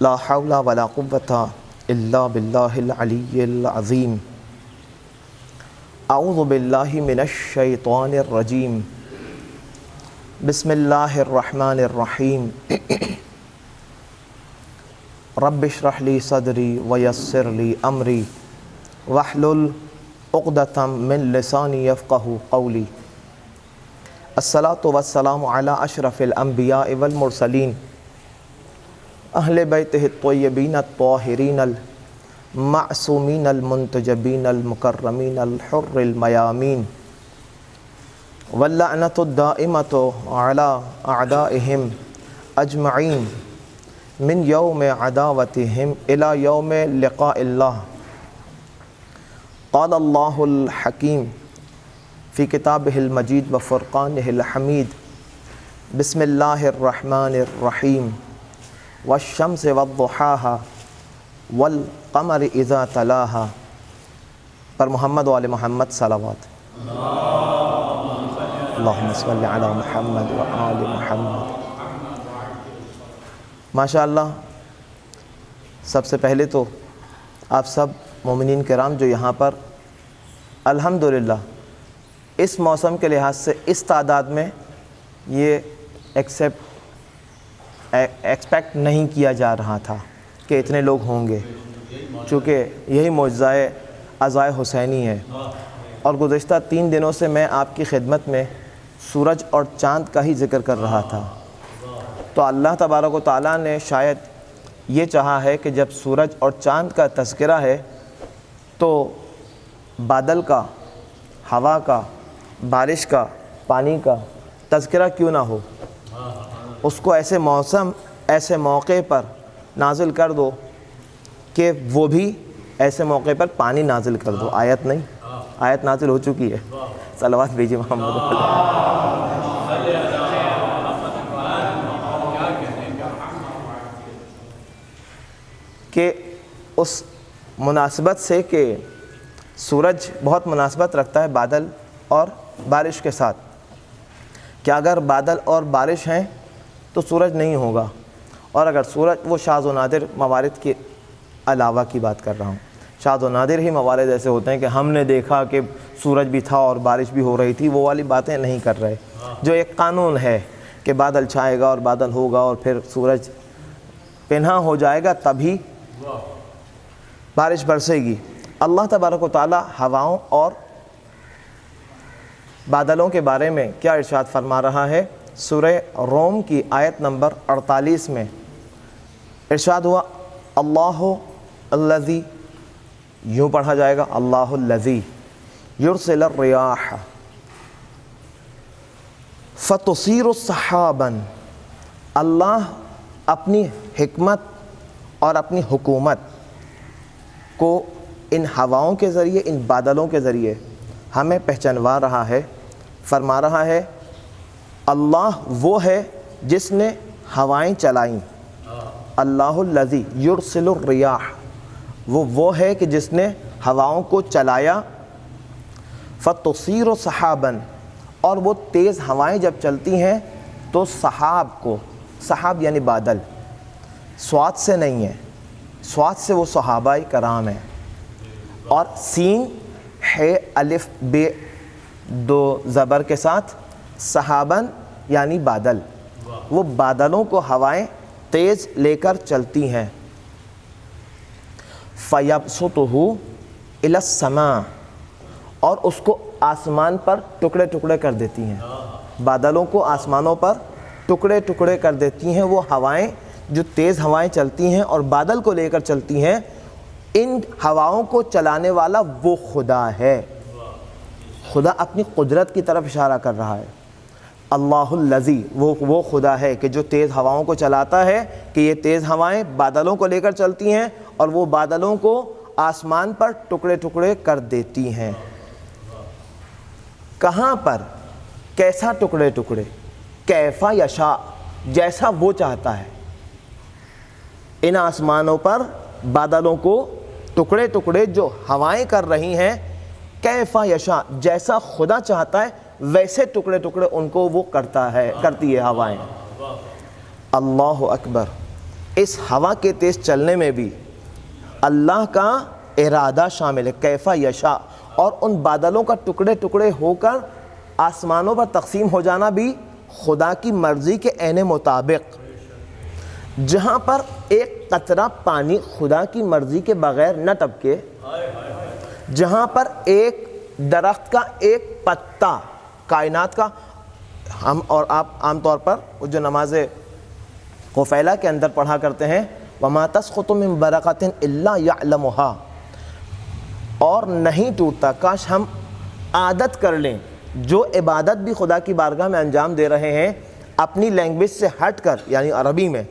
لا حول ولا قوة الا باللہ العلی العظیم۔ اعوذ باللہ من الشیطان الرجیم۔ بسم اللہ الرحمن الرحیم۔ رب اشرح لی صدری ویسر لی امری واحلل عقدۃ من لسانی یفقہوا قولی۔ الصلاۃ والسلام علی اشرف الانبیاء والمرسلین اہل بیتہ الطیبین الطاہرین المعصومین المنتجبین المکرمین الحر المیامین، واللعنۃ الدائمۃ علی اعدائہم اجمعین من یوم عداوتہم الی یوم لقاء اللہ۔ قال اللہ الحکیم فی کتابہ المجید و فرقانہ الحمید۔ بسم اللہ الرحمن الرحیم۔ والشمس والضحاها والقمر اذا تلاها پر محمد وآل محمد صلوات۔ اللہم صلی علی محمد وآل محمد۔ ماشاءاللہ، سب سے پہلے تو آپ سب مومنین کرام جو یہاں پر الحمدللہ اس موسم کے لحاظ سے اس تعداد میں یہ ایکسپیکٹ نہیں کیا جا رہا تھا کہ اتنے لوگ ہوں گے، چونکہ یہی معجزہ عزائے حسینی ہے۔ اور گزشتہ 3 دنوں سے میں آپ کی خدمت میں سورج اور چاند کا ہی ذکر کر رہا تھا، تو اللہ تبارک و تعالیٰ نے شاید یہ چاہا ہے کہ جب سورج اور چاند کا تذکرہ ہے تو بادل کا، ہوا کا، بارش کا، پانی کا تذکرہ کیوں نہ ہو۔ اس کو ایسے موسم، ایسے موقع پر نازل کر دو کہ وہ بھی ایسے موقع پر پانی نازل کر دو۔ آیت نہیں، آیت نازل ہو چکی ہے۔ صلوات بھیجیے محمد۔ کہ اس مناسبت سے کہ سورج بہت مناسبت رکھتا ہے بادل اور بارش کے ساتھ، کہ اگر بادل اور بارش ہیں تو سورج نہیں ہوگا، اور اگر سورج، وہ شاذ و نادر موارد کے علاوہ کی بات کر رہا ہوں، شاذ و نادر ہی موارد ایسے ہوتے ہیں کہ ہم نے دیکھا کہ سورج بھی تھا اور بارش بھی ہو رہی تھی، وہ والی باتیں نہیں کر رہے۔ جو ایک قانون ہے کہ بادل چھائے گا اور بادل ہوگا اور پھر سورج پنہا ہو جائے گا، تبھی بارش برسے گی۔ اللہ تبارک و تعالی ہواؤں اور بادلوں کے بارے میں کیا ارشاد فرما رہا ہے؟ سورہ روم کی آیت نمبر 48 میں ارشاد ہوا، اللہ الذی، یوں پڑھا جائے گا، اللہ الذی یرسل الریاح فتصیر سحابا۔ اللہ اپنی حکمت اور اپنی حکومت کو ان ہواؤں کے ذریعے، ان بادلوں کے ذریعے ہمیں پہچانوا رہا ہے۔ فرما رہا ہے اللہ وہ ہے جس نے ہوائیں چلائیں۔ اللہ الذی یرسل الریاح، وہ ہے کہ جس نے ہواؤں کو چلایا۔ فتصیر سحابا، اور وہ تیز ہوائیں جب چلتی ہیں تو سحاب کو، سحاب یعنی بادل، صاد سے نہیں ہے، صاد سے وہ صحابہ کرام ہیں، اور سین ہے الف بے 2 زبر کے ساتھ، صحابن یعنی بادل، وہ بادلوں کو ہوائیں تیز لے کر چلتی ہیں۔ فَيَبْسُطُهُ إِلَى السَّمَاءِ، اور اس کو آسمان پر ٹکڑے ٹکڑے کر دیتی ہیں، بادلوں کو آسمانوں پر ٹکڑے ٹکڑے کر دیتی ہیں۔ وہ ہوائیں جو تیز ہوائیں چلتی ہیں اور بادل کو لے کر چلتی ہیں، ان ہواؤں کو چلانے والا وہ خدا ہے۔ خدا اپنی قدرت کی طرف اشارہ کر رہا ہے۔ اللہ الذی، وہ خدا ہے کہ جو تیز ہواؤں کو چلاتا ہے، کہ یہ تیز ہوائیں بادلوں کو لے کر چلتی ہیں اور وہ بادلوں کو آسمان پر ٹکڑے ٹکڑے کر دیتی ہیں۔ کہاں پر، کیسا ٹکڑے ٹکڑے؟ کیفا یشاء، جیسا وہ چاہتا ہے۔ ان آسمانوں پر بادلوں کو ٹکڑے ٹکڑے جو ہوائیں کر رہی ہیں، کیفا یشاء، جیسا خدا چاہتا ہے ویسے ٹکڑے ٹکڑے ان کو وہ کرتی ہے ہوائیں۔ اللہ اکبر۔ اس ہوا کے تیز چلنے میں بھی اللہ کا ارادہ شامل ہے، کیفا یشاء، اور ان بادلوں کا ٹکڑے ٹکڑے ہو کر آسمانوں پر تقسیم ہو جانا بھی خدا کی مرضی کے عین مطابق۔ جہاں پر ایک قطرہ پانی خدا کی مرضی کے بغیر نہ ٹپکے، جہاں پر ایک درخت کا ایک پتا کائنات کا، ہم اور آپ عام طور پر جو نماز قفیلہ کے اندر پڑھا کرتے ہیں وَمَا تَسْقُطُ مِن وَرَقَةٍ إِلَّا يَعْلَمُهَا، اور نہیں ٹوٹتا۔ کاش ہم عادت کر لیں جو عبادت بھی خدا کی بارگاہ میں انجام دے رہے ہیں اپنی لینگویج سے ہٹ کر، یعنی عربی میں،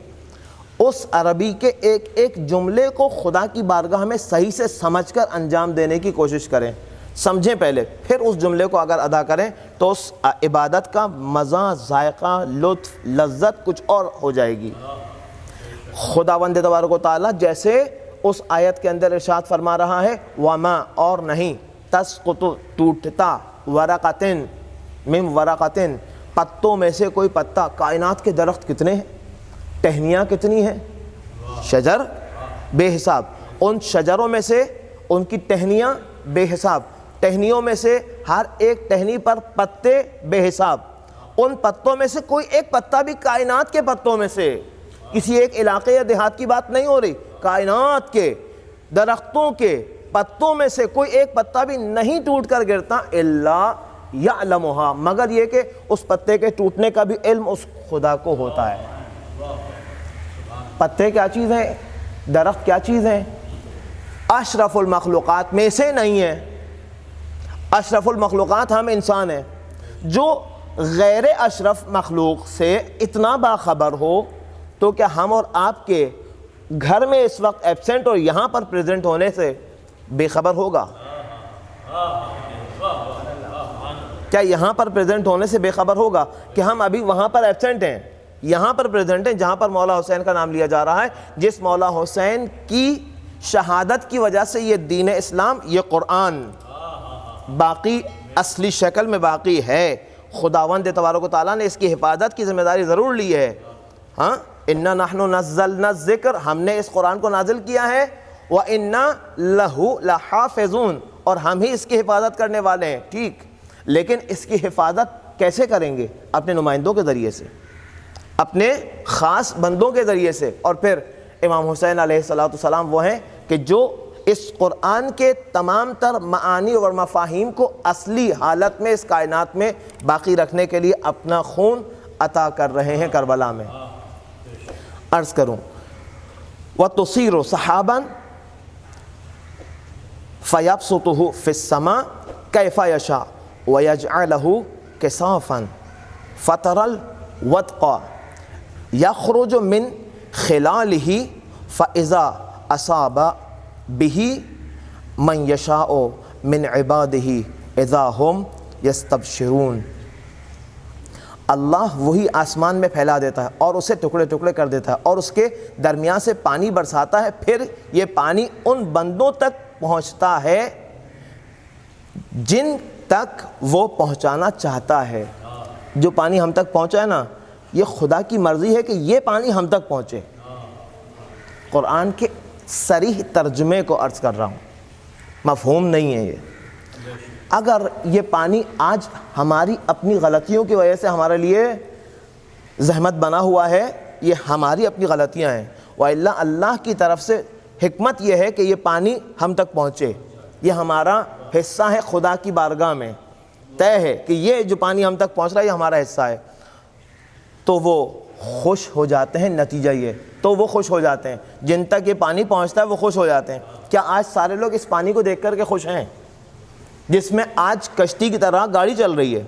اس عربی کے ایک ایک جملے کو خدا کی بارگاہ میں صحیح سے سمجھ کر انجام دینے کی کوشش کریں، سمجھیں پہلے، پھر اس جملے کو اگر ادا کریں تو اس عبادت کا مزہ، ذائقہ، لطف، لذت کچھ اور ہو جائے گی۔ خداوند تبارک و تعالیٰ جیسے اس آیت کے اندر ارشاد فرما رہا ہے وَمَا، اور نہیں، تسقط، ٹوٹتا، ورقتن، من ورقتن، پتوں میں سے کوئی پتا۔ کائنات کے درخت کتنے ہیں، ٹہنیاں کتنی ہیں، شجر بے حساب، ان شجروں میں سے ان کی ٹہنیاں بے حساب، ٹہنیوں میں سے ہر ایک ٹہنی پر پتے بے حساب، ان پتوں میں سے کوئی ایک پتا بھی کائنات کے پتوں میں سے، کسی ایک علاقے یا دیہات کی بات نہیں ہو رہی، کائنات کے درختوں کے پتوں میں سے کوئی ایک پتا بھی نہیں ٹوٹ کر گرتا الا یعلمھا، مگر یہ کہ اس پتے کے ٹوٹنے کا بھی علم اس خدا کو ہوتا ہے۔ پتے کیا چیز ہیں، درخت کیا چیز ہیں، اشرف المخلوقات میں سے نہیں ہے۔ اشرف المخلوقات ہم انسان ہیں، جو غیر اشرف مخلوق سے اتنا باخبر ہو تو کیا ہم اور آپ کے گھر میں اس وقت ایبسنٹ اور یہاں پر پریزنٹ ہونے سے بے خبر ہوگا؟ کیا یہاں پر پریزنٹ ہونے سے بے خبر ہوگا کہ ہم ابھی وہاں پر ایبسنٹ ہیں، یہاں پر پریزنٹ ہیں جہاں پر مولا حسین کا نام لیا جا رہا ہے، جس مولا حسین کی شہادت کی وجہ سے یہ دین اسلام، یہ قرآن باقی اصلی شکل میں باقی ہے۔ خداوند تبارک و تعالیٰ نے اس کی حفاظت کی ذمہ داری ضرور لی ہے۔ ہاں، اِنَّا نَحْنُ نَزَّلْنَا الذِّکْرَ، ہم نے اس قرآن کو نازل کیا ہے، وَإِنَّا لَهُ لَحَافِظُونَ، اور ہم ہی اس کی حفاظت کرنے والے ہیں، ٹھیک، لیکن اس کی حفاظت کیسے کریں گے؟ اپنے نمائندوں کے ذریعے سے، اپنے خاص بندوں کے ذریعے سے، اور پھر امام حسین علیہ السلام وہ ہیں کہ جو اس قرآن کے تمام تر معانی اور مفاہیم کو اصلی حالت میں اس کائنات میں باقی رکھنے کے لیے اپنا خون عطا کر رہے ہیں کربلا میں۔ عرض کروں وَتُصِيرُ صَحَابًا فَيَبْسُطُهُ فِي السَّمَاءِ كَيْفَ يَشَاءُ وَيَجْعَلَهُ كِسَافًا فَتَرَى الْوَدْقَ يَخْرُجُ مِنْ خِلَالِهِ فَإِذَا أَصَابَ بِهِ مَنْ يَشَاءُ مِنْ عِبَادِهِ إِذَا هُمْ يَسْتَبْشِرُونَ۔ اللہ وہی آسمان میں پھیلا دیتا ہے اور اسے ٹکڑے ٹکڑے کر دیتا ہے اور اس کے درمیان سے پانی برساتا ہے، پھر یہ پانی ان بندوں تک پہنچتا ہے جن تک وہ پہنچانا چاہتا ہے۔ جو پانی ہم تک پہنچا ہے نا، یہ خدا کی مرضی ہے کہ یہ پانی ہم تک پہنچے۔ قرآن کے صریح ترجمے کو عرض کر رہا ہوں، مفہوم نہیں ہے یہ۔ اگر یہ پانی آج ہماری اپنی غلطیوں کی وجہ سے ہمارے لیے زحمت بنا ہوا ہے، یہ ہماری اپنی غلطیاں ہیں، وَإِلَّا اللہ کی طرف سے حکمت یہ ہے کہ یہ پانی ہم تک پہنچے، یہ ہمارا حصہ ہے، خدا کی بارگاہ میں طے ہے کہ یہ جو پانی ہم تک پہنچ رہا ہے یہ ہمارا حصہ ہے، تو وہ خوش ہو جاتے ہیں۔ نتیجہ یہ تو وہ خوش ہو جاتے ہیں، جن تک یہ پانی پہنچتا ہے وہ خوش ہو جاتے ہیں۔ کیا آج سارے لوگ اس پانی کو دیکھ کر کے خوش ہیں، جس میں آج کشتی کی طرح گاڑی چل رہی ہے؟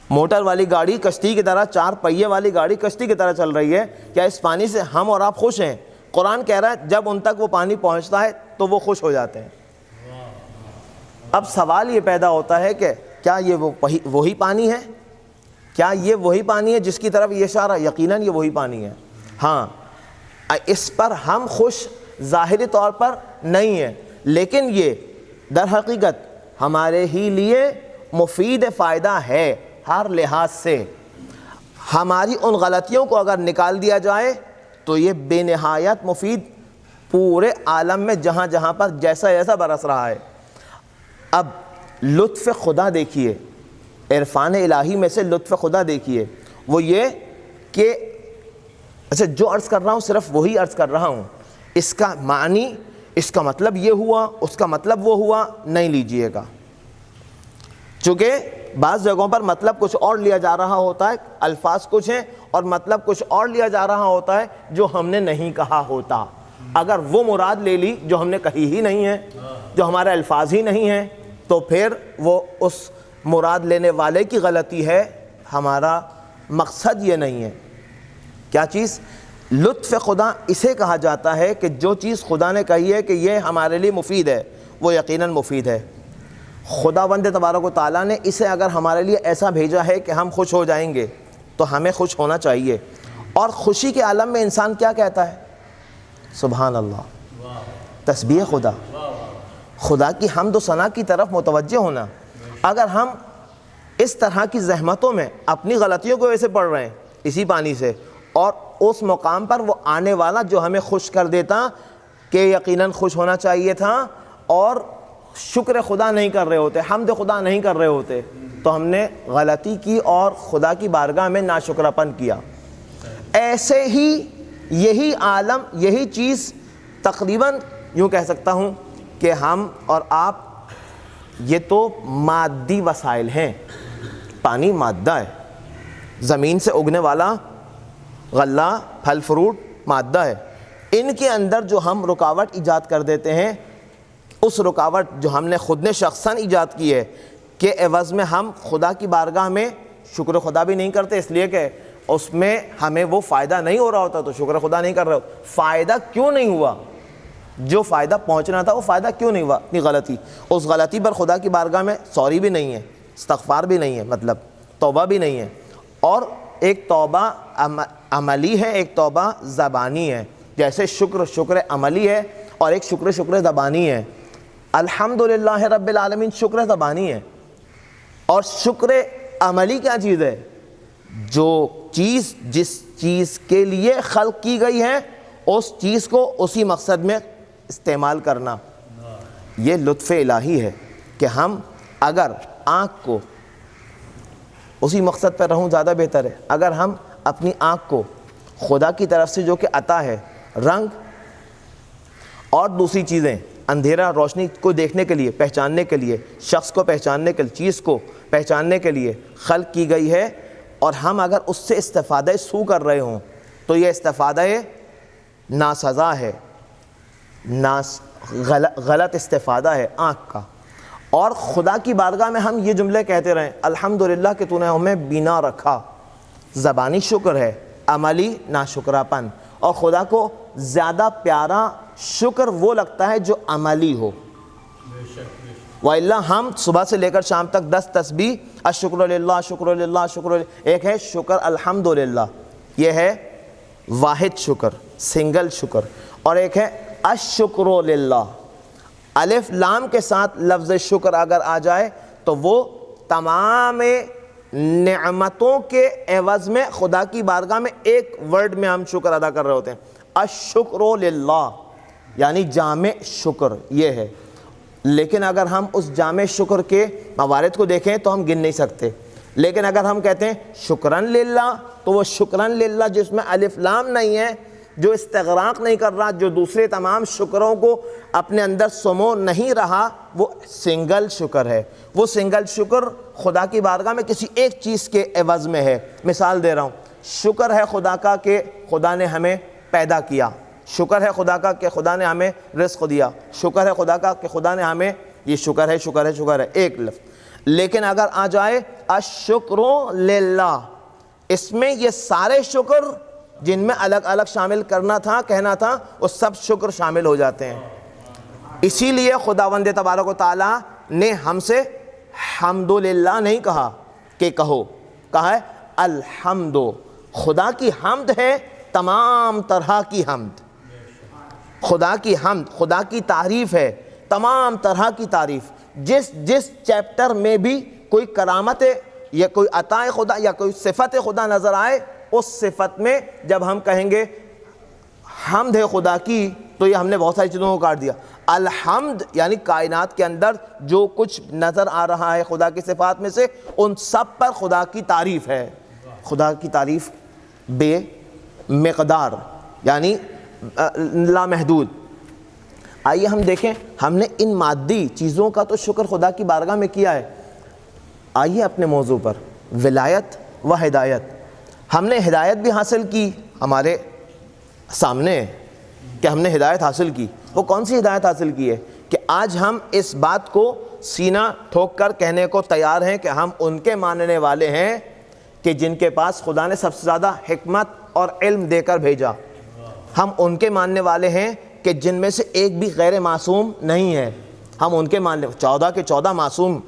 موٹر والی گاڑی کشتی کی طرح، چار پہیے والی گاڑی کشتی کی طرح چل رہی ہے، کیا اس پانی سے ہم اور آپ خوش ہیں؟ قرآن کہہ رہا ہے جب ان تک وہ پانی پہنچتا ہے تو وہ خوش ہو جاتے ہیں۔ اب سوال یہ پیدا ہوتا ہے کہ کیا یہ وہی پانی ہے؟ کیا یہ وہی پانی ہے جس کی طرف یہ اشارہ؟ یقیناً یہ وہی پانی ہے۔ ہاں، اس پر ہم خوش ظاہری طور پر نہیں ہیں، لیکن یہ در حقیقت ہمارے ہی لیے مفید فائدہ ہے ہر لحاظ سے۔ ہماری ان غلطیوں کو اگر نکال دیا جائے تو یہ بے نہایت مفید پورے عالم میں جہاں جہاں پر جیسا ایسا برس رہا ہے۔ اب لطف خدا دیکھیے، عرفان الہی میں سے لطف خدا دیکھیے، وہ یہ کہ اچھا جو عرض کر رہا ہوں صرف وہی عرض کر رہا ہوں، اس کا معنی، اس کا مطلب یہ ہوا، اس کا مطلب وہ ہوا نہیں لیجئے گا، چونکہ بعض جگہوں پر مطلب کچھ اور لیا جا رہا ہوتا ہے، الفاظ کچھ ہیں اور مطلب کچھ اور لیا جا رہا ہوتا ہے جو ہم نے نہیں کہا ہوتا۔ اگر وہ مراد لے لی جو ہم نے کہی ہی نہیں ہے، جو ہمارے الفاظ ہی نہیں ہیں، تو پھر وہ اس مراد لینے والے کی غلطی ہے، ہمارا مقصد یہ نہیں ہے۔ کیا چیز؟ لطف خدا اسے کہا جاتا ہے کہ جو چیز خدا نے کہی ہے کہ یہ ہمارے لیے مفید ہے، وہ یقیناً مفید ہے۔ خداوند تبارک و تعالیٰ نے اسے اگر ہمارے لیے ایسا بھیجا ہے کہ ہم خوش ہو جائیں گے تو ہمیں خوش ہونا چاہیے۔ اور خوشی کے عالم میں انسان کیا کہتا ہے؟ سبحان اللہ، تسبیح خدا، خدا کی حمد و ثنا کی طرف متوجہ ہونا۔ اگر ہم اس طرح کی زحمتوں میں اپنی غلطیوں کو ایسے پڑھ رہے ہیں اسی پانی سے، اور اس مقام پر وہ آنے والا جو ہمیں خوش کر دیتا کہ یقیناً خوش ہونا چاہیے تھا، اور شکر خدا نہیں کر رہے ہوتے، حمد خدا نہیں کر رہے ہوتے، تو ہم نے غلطی کی اور خدا کی بارگاہ میں ناشکراپن کیا۔ ایسے ہی یہی عالم، یہی چیز تقریباً یوں کہہ سکتا ہوں کہ ہم اور آپ، یہ تو مادی وسائل ہیں، پانی مادہ ہے، زمین سے اگنے والا غلہ، پھل فروٹ مادہ ہے، ان کے اندر جو ہم رکاوٹ ایجاد کر دیتے ہیں، اس رکاوٹ جو ہم نے خود نے شخصاً ایجاد کی ہے کہ عوض میں ہم خدا کی بارگاہ میں شکر خدا بھی نہیں کرتے، اس لیے کہ اس میں ہمیں وہ فائدہ نہیں ہو رہا ہوتا، تو شکر خدا نہیں کر رہے ہو۔ فائدہ کیوں نہیں ہوا؟ جو فائدہ پہنچنا تھا وہ فائدہ کیوں نہیں ہوا؟ اپنی غلطی، اس غلطی پر خدا کی بارگاہ میں سوری بھی نہیں ہے، استغفار بھی نہیں ہے، مطلب توبہ بھی نہیں ہے۔ اور ایک توبہ عملی ہے، ایک توبہ زبانی ہے، جیسے شکر عملی ہے اور ایک شکر زبانی ہے۔ الحمدللہ رب العالمین شکر زبانی ہے، اور شکر عملی کیا چیز ہے؟ جو چیز جس چیز کے لیے خلق کی گئی ہے اس چیز کو اسی مقصد میں استعمال کرنا۔ یہ لطف الہی ہے کہ ہم اگر آنکھ کو، اسی مقصد پر رہوں زیادہ بہتر ہے، اگر ہم اپنی آنکھ کو خدا کی طرف سے جو کہ عطا ہے، رنگ اور دوسری چیزیں، اندھیرا روشنی کو دیکھنے کے لیے، پہچاننے کے لیے، شخص کو پہچاننے کے لیے، چیز کو پہچاننے کے لیے خلق کی گئی ہے، اور ہم اگر اس سے استفادہ سو کر رہے ہوں تو یہ استفادہ ناسزا ہے، غلط استفادہ ہے آنکھ کا۔ اور خدا کی بارگاہ میں ہم یہ جملے کہتے رہیں، الحمدللہ کہ تو نے ہمیں بینا رکھا، زبانی شکر ہے، عملی ناشکراپن۔ اور خدا کو زیادہ پیارا شکر وہ لگتا ہے جو عملی ہو، وَإِلَّا ہم صبح سے لے کر شام تک 10 تسبیح، الشکر للہ شکر للہ شکر للہ، ایک ہے شکر الحمدللہ، یہ ہے واحد شکر، سنگل شکر، اور ایک ہے الشکر للہ، الف لام کے ساتھ لفظ شکر اگر آ جائے تو وہ تمام نعمتوں کے عوض میں خدا کی بارگاہ میں ایک ورڈ میں ہم شکر ادا کر رہے ہوتے ہیں، الشکر للہ، یعنی جامع شکر یہ ہے۔ لیکن اگر ہم اس جامع شکر کے موارد کو دیکھیں تو ہم گن نہیں سکتے، لیکن اگر ہم کہتے ہیں شکرن للہ، تو وہ شکرن للہ جس میں الف لام نہیں ہے، جو استغراق نہیں کر رہا، جو دوسرے تمام شکروں کو اپنے اندر سمو نہیں رہا، وہ سنگل شکر ہے۔ وہ سنگل شکر خدا کی بارگاہ میں کسی ایک چیز کے عوض میں ہے۔ مثال دے رہا ہوں، شکر ہے خدا کا کہ خدا نے ہمیں پیدا کیا، شکر ہے خدا کا کہ خدا نے ہمیں رزق دیا، شکر ہے خدا کا کہ خدا نے ہمیں، یہ شکر ہے شکر ہے شکر ہے ایک لفظ۔ لیکن اگر آ جائے الشکر للہ، اس میں یہ سارے شکر جن میں الگ الگ شامل کرنا تھا، کہنا تھا، وہ سب شکر شامل ہو جاتے ہیں۔ اسی لیے خداوند تبارک و تعالیٰ نے ہم سے حمدللہ نہیں کہا کہ کہا ہے الحمد، خدا کی حمد ہے تمام طرح کی حمد، خدا کی حمد، خدا کی تعریف ہے تمام طرح کی تعریف۔ جس چیپٹر میں بھی کوئی کرامت یا کوئی عطا خدا یا کوئی صفت خدا نظر آئے، اس صفت میں جب ہم کہیں گے حمد ہے خدا کی، تو یہ ہم نے بہت ساری چیزوں کو کاٹ دیا۔ الحمد یعنی کائنات کے اندر جو کچھ نظر آ رہا ہے خدا کی صفات میں سے، ان سب پر خدا کی تعریف ہے۔ خدا کی تعریف بے مقدار یعنی لامحدود۔ آئیے ہم دیکھیں، ہم نے ان مادی چیزوں کا تو شکر خدا کی بارگاہ میں کیا ہے۔ آئیے اپنے موضوع پر، ولایت و ہدایت۔ ہم نے ہدایت بھی حاصل کی، ہمارے سامنے ہے کہ ہم نے ہدایت حاصل کی۔ وہ کون سی ہدایت حاصل کی ہے کہ آج ہم اس بات کو سینہ ٹھوک کر کہنے کو تیار ہیں کہ ہم ان کے ماننے والے ہیں کہ جن کے پاس خدا نے سب سے زیادہ حکمت اور علم دے کر بھیجا۔ ہم ان کے ماننے والے ہیں کہ جن میں سے ایک بھی غیر معصوم نہیں ہے۔ ہم ان کے ماننے 14 کے 14 معصوم،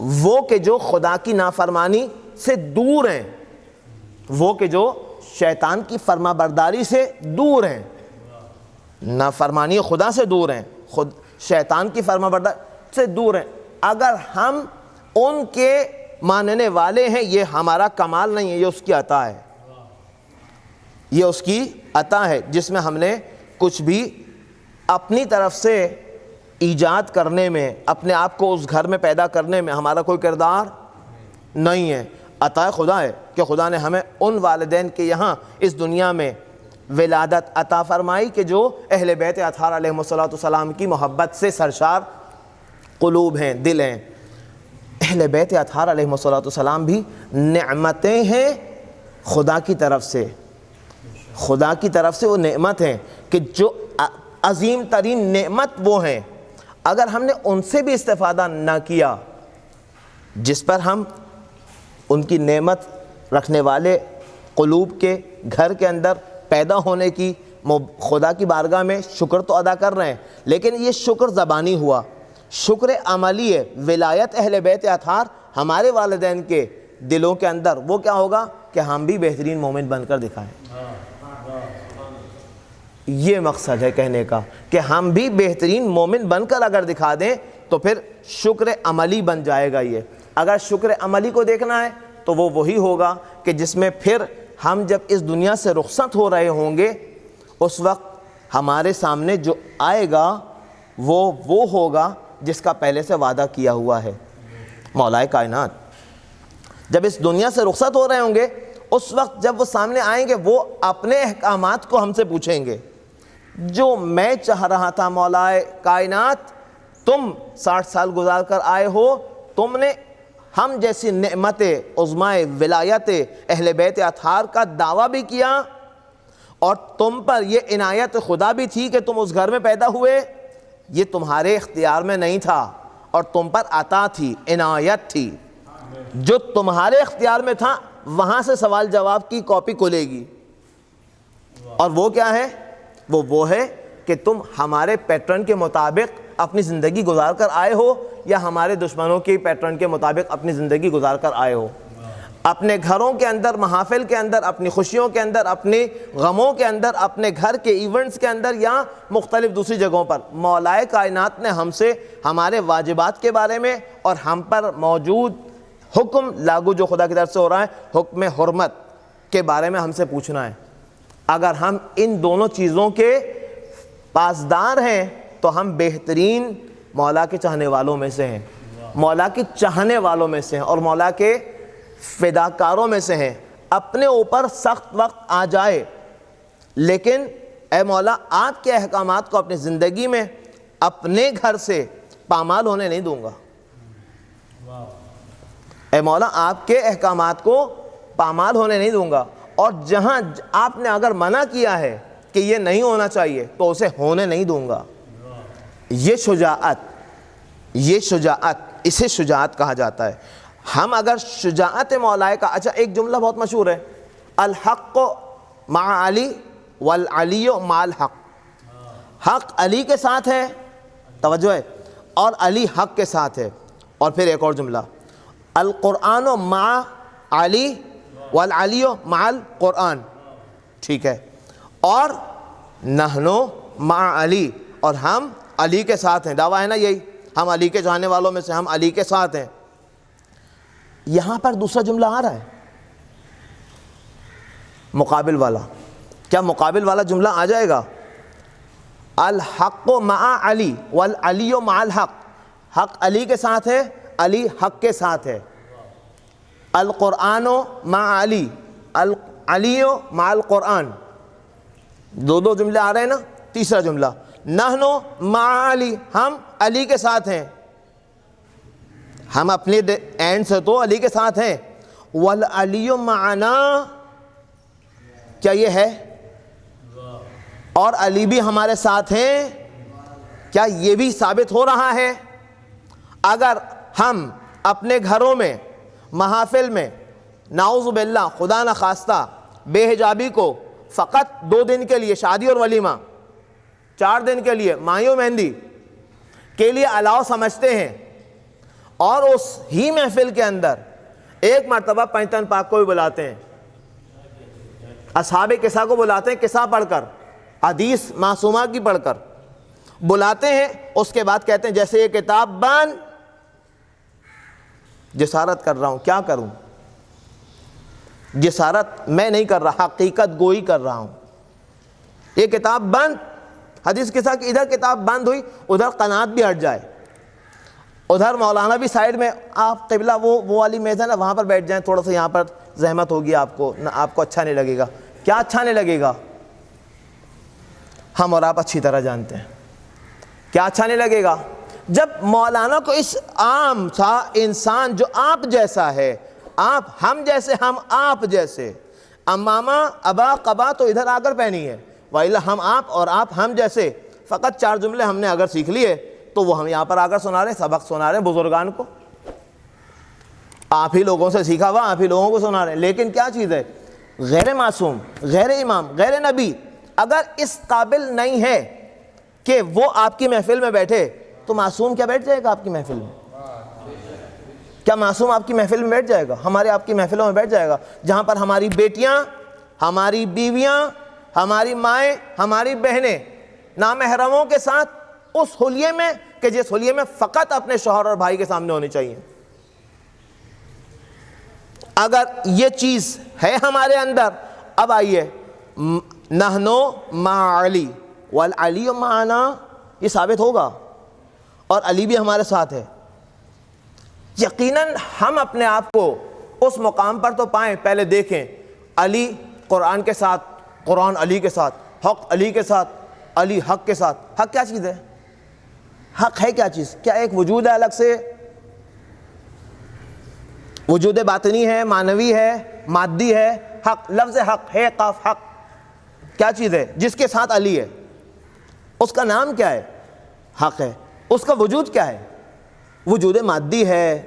وہ کہ جو خدا کی نافرمانی سے دور ہیں، وہ کہ جو شیطان کی فرما برداری سے دور ہیں، نافرمانی خدا سے دور ہیں، خود شیطان کی فرما برداری سے دور ہیں۔ اگر ہم ان کے ماننے والے ہیں، یہ ہمارا کمال نہیں ہے، یہ اس کی عطا ہے، یہ اس کی عطا ہے، جس میں ہم نے کچھ بھی اپنی طرف سے ایجاد کرنے میں، اپنے آپ کو اس گھر میں پیدا کرنے میں ہمارا کوئی کردار نہیں ہے۔ عطا خدا ہے کہ خدا نے ہمیں ان والدین کے یہاں اس دنیا میں ولادت عطا فرمائی کہ جو اہل بیت اطہار علیہ السلام کی محبت سے سرشار قلوب ہیں، دل ہیں۔ اہل بیت اطہار علیہ السلام بھی نعمتیں ہیں خدا کی طرف سے، خدا کی طرف سے وہ نعمت ہیں کہ جو عظیم ترین نعمت وہ ہیں۔ اگر ہم نے ان سے بھی استفادہ نہ کیا، جس پر ہم ان کی نعمت رکھنے والے قلوب کے گھر کے اندر پیدا ہونے کی خدا کی بارگاہ میں شکر تو ادا کر رہے ہیں، لیکن یہ شکر زبانی ہوا، شکر عملی ہے۔ ولایت اہل بیت اطہار ہمارے والدین کے دلوں کے اندر وہ کیا ہوگا کہ ہم بھی بہترین مومن بن کر دکھائیں۔ یہ مقصد ہے کہنے کا کہ ہم بھی بہترین مومن بن کر اگر دکھا دیں تو پھر شکر عملی بن جائے گا۔ یہ اگر شکر عملی کو دیکھنا ہے تو وہ وہی ہوگا کہ جس میں پھر ہم جب اس دنیا سے رخصت ہو رہے ہوں گے، اس وقت ہمارے سامنے جو آئے گا وہ ہوگا جس کا پہلے سے وعدہ کیا ہوا ہے مولا کائنات۔ جب اس دنیا سے رخصت ہو رہے ہوں گے، اس وقت جب وہ سامنے آئیں گے، وہ اپنے احکامات کو ہم سے پوچھیں گے۔ جو میں چاہ رہا تھا مولا کائنات، تم 60 سال گزار کر آئے ہو، تم نے ہم جیسی نعمت عظمائے ولایت اہل بیت اطہار کا دعویٰ بھی کیا، اور تم پر یہ عنایت خدا بھی تھی کہ تم اس گھر میں پیدا ہوئے۔ یہ تمہارے اختیار میں نہیں تھا، اور تم پر عطا تھی، عنایت تھی۔ جو تمہارے اختیار میں تھا، وہاں سے سوال جواب کی کاپی کھلے گی، اور وہ کیا ہے؟ وہ ہے کہ تم ہمارے پیٹرن کے مطابق اپنی زندگی گزار کر آئے ہو، یا ہمارے دشمنوں کے پیٹرن کے مطابق اپنی زندگی گزار کر آئے ہو۔ اپنے گھروں کے اندر، محافل کے اندر، اپنی خوشیوں کے اندر، اپنے غموں کے اندر، اپنے گھر کے ایونٹس کے اندر، یا مختلف دوسری جگہوں پر، مولا کائنات نے ہم سے ہمارے واجبات کے بارے میں اور ہم پر موجود حکم لاگو جو خدا کی طرف سے ہو رہا ہے، حکم حرمت کے بارے میں ہم سے پوچھنا ہے۔ اگر ہم ان دونوں چیزوں کے پاسدار ہیں تو ہم بہترین مولا کے چاہنے والوں میں سے ہیں، مولا کے چاہنے والوں میں سے ہیں، اور مولا کے فداکاروں میں سے ہیں۔ اپنے اوپر سخت وقت آ جائے، لیکن اے مولا آپ کے احکامات کو اپنی زندگی میں اپنے گھر سے پامال ہونے نہیں دوں گا۔ اے مولا آپ کے احکامات کو پامال ہونے نہیں دوں گا، اور جہاں آپ نے اگر منع کیا ہے کہ یہ نہیں ہونا چاہیے تو اسے ہونے نہیں دوں گا۔ یہ شجاعت، اسے شجاعت کہا جاتا ہے۔ ہم اگر شجاعت مولا کا، اچھا ایک جملہ بہت مشہور ہے، الحق مع علی والعلی مع الحق۔ حق علی کے ساتھ ہے، توجہ ہے، اور علی حق کے ساتھ ہے۔ اور پھر ایک اور جملہ، القرآن مع علی والعلی مع القرآن، ٹھیک ہے، اور نحنو مع علی، اور ہم علی کے ساتھ ہیں۔ دعویٰ ہے نا یہی، ہم علی کے چاہنے والوں میں سے، ہم علی کے ساتھ ہیں۔ یہاں پر دوسرا جملہ آ رہا ہے مقابل والا، کیا مقابل والا جملہ آ جائے گا؟ الحق مع علی والعلی مع الحق، حق علی کے ساتھ ہے، علی حق کے ساتھ ہے۔ القرآن مع علی، علی مع القرآن، دو جملے آ رہے ہیں نا۔ تیسرا جملہ نحن مع علی، ہم علی کے ساتھ ہیں، ہم اپنے اینڈ سے تو علی کے ساتھ ہیں۔ والعلی معنا، کیا یہ ہے؟ اور علی بھی ہمارے ساتھ ہیں، کیا یہ بھی ثابت ہو رہا ہے؟ اگر ہم اپنے گھروں میں، محافل میں، نعوذ باللہ خدا نخواستہ بے حجابی کو فقط 2 دن کے لیے، شادی اور ولیمہ 4 دن کے لیے، مائیو مہندی کے لیے الاؤ سمجھتے ہیں، اور اس ہی محفل کے اندر ایک مرتبہ پنجتن پاک کو بھی بلاتے ہیں، اصحاب قصہ کو بلاتے ہیں، قصہ پڑھ کر، حدیث معصومہ کی پڑھ کر بلاتے ہیں، اس کے بعد کہتے ہیں جیسے یہ کتاب بند، جسارت کر رہا ہوں، کیا کروں؟ جسارت میں نہیں کر رہا، حقیقت گوئی کر رہا ہوں۔ یہ کتاب بند، حدیث کے ساتھ ادھر کتاب بند ہوئی، ادھر قناعت بھی ہٹ جائے، ادھر مولانا بھی سائڈ میں، آپ قبلہ وہ والی میز ہے نا، وہاں پر بیٹھ جائیں، تھوڑا سا یہاں پر زحمت ہوگی آپ کو، آپ کو اچھا نہیں لگے گا۔ کیا اچھا نہیں لگے گا؟ ہم اور آپ اچھی طرح جانتے ہیں کیا اچھا نہیں لگے گا۔ جب مولانا کو اس عام سا انسان جو آپ جیسا ہے، آپ ہم جیسے، ہم آپ جیسے، امامہ ابا قبا تو ادھر آ کر پہنی ہے، وَإِلَّا ہم آپ اور آپ ہم جیسے، فقط 4 جملے ہم نے اگر سیکھ لیے تو وہ ہم یہاں پر آ کر سنا رہے ہیں، سبق سنا رہے ہیں بزرگان کو، آپ ہی لوگوں سے سیکھا ہوا، آپ ہی لوگوں کو سنا رہے ہیں۔ لیکن کیا چیز ہے؟ غیر معصوم، غیر امام، غیر نبی اگر اس قابل نہیں ہے کہ وہ آپ کی محفل میں بیٹھے، تو معصوم کیا بیٹھ جائے گا آپ کی محفل میں؟ کیا معصوم آپ کی محفل میں بیٹھ جائے گا؟ ہمارے آپ کی محفلوں میں بیٹھ جائے گا، جہاں پر ہماری بیٹیاں، ہماری بیویاں، ہماری مائیں، ہماری بہنیں نامحرموں کے ساتھ اس حلیے میں، کہ جس حلیے میں فقط اپنے شوہر اور بھائی کے سامنے ہونی چاہیے۔ اگر یہ چیز ہے ہمارے اندر، اب آئیے نحن مع علی والعلی معنا، یہ ثابت ہوگا، اور علی بھی ہمارے ساتھ ہے۔ یقیناً ہم اپنے آپ کو اس مقام پر تو پائیں، پہلے دیکھیں علی قرآن کے ساتھ، قرآن علی کے ساتھ، حق علی کے ساتھ، علی حق کے ساتھ۔ حق کیا چیز ہے؟ حق ہے کیا چیز؟ کیا ایک وجود ہے الگ سے؟ وجود باطنی ہے، معنوی ہے، مادی ہے؟ حق، لفظ حق ہے، قاف حق، کیا چیز ہے جس کے ساتھ علی ہے؟ اس کا نام کیا ہے؟ حق ہے۔ اس کا وجود کیا ہے؟ وجود مادی ہے،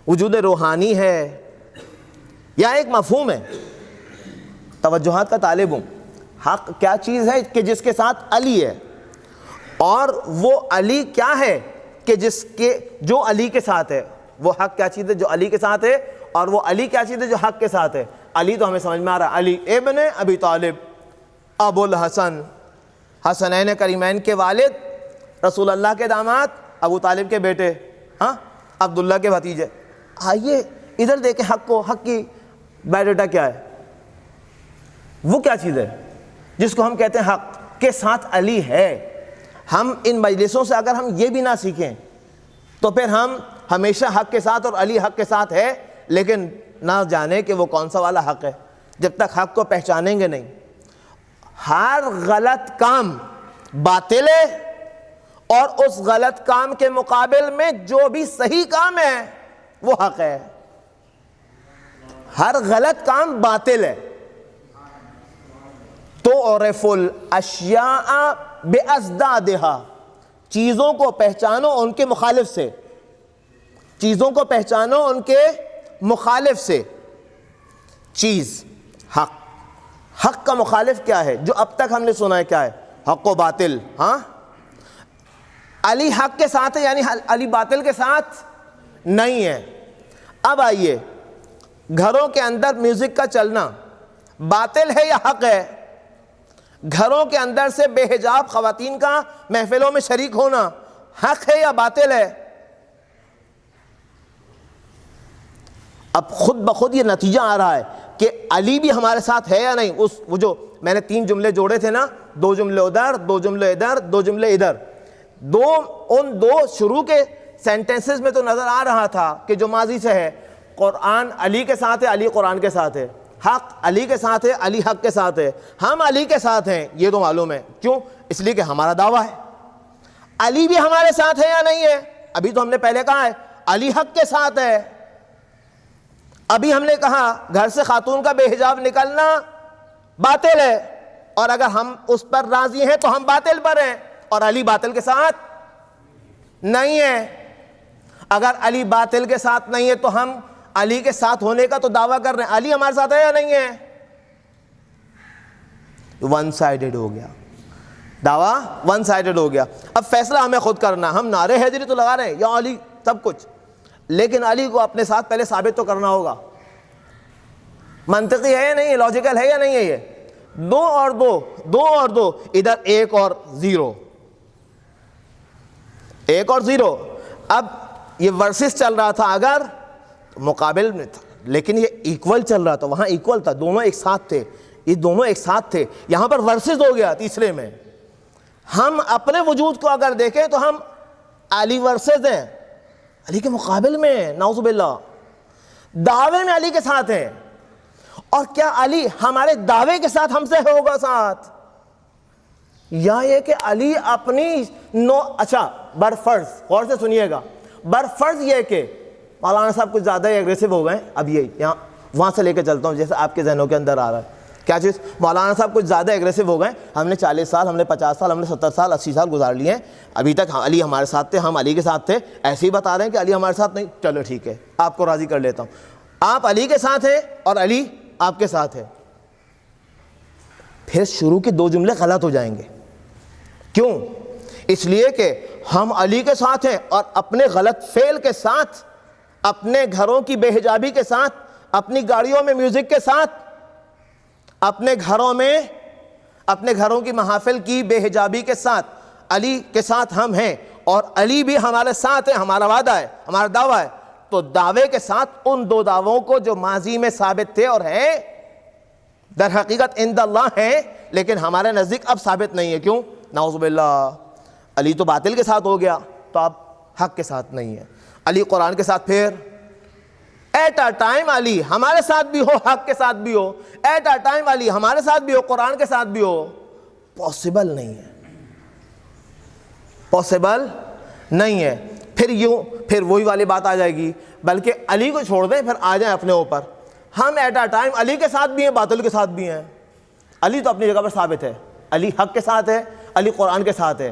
وجود روحانی ہے، یا ایک مفہوم ہے؟ توجہات کا طالب ہوں۔ حق کیا چیز ہے کہ جس کے ساتھ علی ہے، اور وہ علی کیا ہے کہ جو علی کے ساتھ ہے؟ وہ حق کیا چیز ہے جو علی کے ساتھ ہے، اور وہ علی کیا چیز ہے جو حق کے ساتھ ہے؟ علی تو ہمیں سمجھ میں آ رہا ہے، علی ابن ابی طالب، ابو الحسن، حسنین کریمین کے والد، رسول اللہ کے داماد، ابو طالب کے بیٹے، ہاں عبداللہ کے بھتیجے۔ آئیے ادھر دیکھیں حق کو، حق کی بایو ڈیٹا کیا ہے؟ وہ کیا چیز ہے جس کو ہم کہتے ہیں حق کے ساتھ علی ہے؟ ہم ان مجلسوں سے اگر ہم یہ بھی نہ سیکھیں تو پھر ہم ہمیشہ حق کے ساتھ اور علی حق کے ساتھ ہے، لیکن نہ جانے کہ وہ کون سا والا حق ہے، جب تک حق کو پہچانیں گے نہیں۔ ہر غلط کام باطل ہے، اور اس غلط کام کے مقابل میں جو بھی صحیح کام ہے وہ حق ہے۔ ہر غلط کام باطل ہے۔ تعرف الاشیاء باضدادها، چیزوں کو پہچانو ان کے مخالف سے، چیزوں کو پہچانو ان کے مخالف سے۔ چیز حق، حق کا مخالف کیا ہے جو اب تک ہم نے سنا ہے؟ کیا ہے؟ حق و باطل۔ ہاں علی حق کے ساتھ ہے، یعنی علی باطل کے ساتھ نہیں ہے۔ اب آئیے، گھروں کے اندر میوزک کا چلنا باطل ہے یا حق ہے؟ گھروں کے اندر سے بے حجاب خواتین کا محفلوں میں شریک ہونا حق ہے یا باطل ہے؟ اب خود بخود یہ نتیجہ آ رہا ہے کہ علی بھی ہمارے ساتھ ہے یا نہیں. وہ جو میں نے 3 جملے جوڑے تھے نا, 2 جملے ادھر, 2 جملے ادھر, 2 جملے ادھر, ان دو شروع کے سینٹنسز میں تو نظر آ رہا تھا کہ جو ماضی سے ہے, قرآن علی کے ساتھ ہے, علی قرآن کے ساتھ ہے, حق علی کے ساتھ ہے, علی حق کے ساتھ ہے, ہم علی کے ساتھ ہیں, یہ تو معلوم ہے. کیوں؟ اس لیے کہ ہمارا دعویٰ ہے. علی بھی ہمارے ساتھ ہے یا نہیں ہے؟ ابھی تو ہم نے پہلے کہا ہے علی حق کے ساتھ ہے. ابھی ہم نے کہا گھر سے خاتون کا بے حجاب نکلنا باطل ہے, اور اگر ہم اس پر راضی ہیں تو ہم باطل پر ہیں, اور علی باطل کے ساتھ نہیں ہے. اگر علی باطل کے ساتھ نہیں ہے تو ہم علی کے ساتھ ہونے کا تو دعویٰ کر رہے ہیں, علی ہمارے ساتھ ہے یا نہیں ہے؟ ون سائیڈڈ ہو گیا, دعویٰ ون سائیڈڈ ہو گیا. اب فیصلہ ہمیں خود کرنا. ہم نعرے حیدری تو لگا رہے ہیں یا علی سب کچھ, لیکن علی کو اپنے ساتھ پہلے ثابت تو کرنا ہوگا. منطقی ہے یا نہیں ہے؟ لاجیکل ہے یا نہیں ہے؟ یہ 2 اور 2, 2 اور 2, ادھر 1 اور 0, 1 اور 0. اب یہ ورسز چل رہا تھا, اگر مقابل میں تھا, لیکن یہ ایکول چل رہا تھا. وہاں ایکول تھا, دونوں ایک ساتھ تھے, یہ دونوں ایک ساتھ تھے. یہاں پر ورسز ہو گیا تیسرے میں. ہم اپنے وجود کو اگر دیکھیں تو ہم علی ورسز ہیں, علی کے مقابل میں, نعوذ باللہ. دعوے میں علی کے ساتھ ہیں, اور کیا علی ہمارے دعوے کے ساتھ ہم سے ہوگا ساتھ, یا یہ کہ علی اپنی اچھا برفرض, غور سے سنیے گا, برفرض یہ کہ مولانا صاحب کچھ زیادہ ہی ایگریسو ہو گئے. اب یہ یہاں وہاں سے لے کے چلتا ہوں جیسے آپ کے ذہنوں کے اندر آ رہا ہے. کیا چیز؟ مولانا صاحب کچھ زیادہ ایگریسو ہو گئے. ہم نے 40 سال, ہم نے 50 سال, ہم نے 70 سال, 80 سال گزار لیے ہیں, ابھی تک علی ہمارے ساتھ تھے, ہم علی کے ساتھ تھے. ایسے ہی بتا رہے ہیں کہ علی ہمارے ساتھ نہیں. چلو ٹھیک ہے, آپ کو راضی کر لیتا ہوں. آپ علی کے ساتھ ہیں اور علی آپ کے ساتھ ہے. پھر شروع کے 2 جملے غلط ہو جائیں گے. کیوں؟ اس لیے کہ ہم علی کے ساتھ ہیں اور اپنے غلط فعل کے ساتھ, اپنے گھروں کی بے حجابی کے ساتھ, اپنی گاڑیوں میں میوزک کے ساتھ, اپنے گھروں کی محافل کی بے حجابی کے ساتھ علی کے ساتھ ہم ہیں, اور علی بھی ہمارے ساتھ ہے. ہمارا وعدہ ہے, ہمارا دعویٰ ہے. تو دعوے کے ساتھ ان 2 دعووں کو جو ماضی میں ثابت تھے اور ہیں, در حقیقت عند اللہ ہیں, لیکن ہمارے نزدیک اب ثابت نہیں ہے. کیوں؟ نعوذ باللہ, علی تو باطل کے ساتھ ہو گیا, تو اب حق کے ساتھ نہیں ہے. علی قرآن کے ساتھ, پھر ایٹ اے ٹائم علی ہمارے ساتھ بھی ہو, حق کے ساتھ بھی ہو, ایٹ اے ٹائم علی ہمارے ساتھ بھی ہو, قرآن کے ساتھ بھی ہو, پاسبل نہیں ہے, پاسبل نہیں ہے. پھر وہی والی بات آ جائے گی, بلکہ علی کو چھوڑ دیں, پھر آ جائیں اپنے اوپر. ہم ایٹ اے ٹائم علی کے ساتھ بھی ہیں, باطل کے ساتھ بھی ہیں. علی تو اپنی جگہ پر ثابت ہے, علی حق کے ساتھ ہے, علی قرآن کے ساتھ ہے.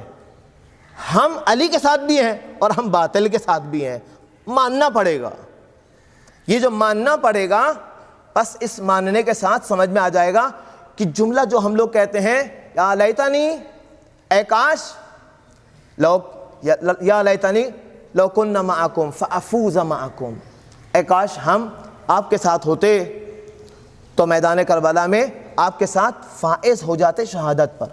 ہم علی کے ساتھ بھی ہیں اور ہم باطل کے ساتھ بھی ہیں. ماننا پڑے گا, یہ جو ماننا پڑے گا, بس اس ماننے کے ساتھ سمجھ میں آ جائے گا کہ جملہ جو ہم لوگ کہتے ہیں یا لیتنی, اے کاش, یا لیتنی لو کننا معکم فافوز معکم, اے کاش ہم آپ کے ساتھ ہوتے تو میدان کربلا میں آپ کے ساتھ فائز ہو جاتے شہادت پر.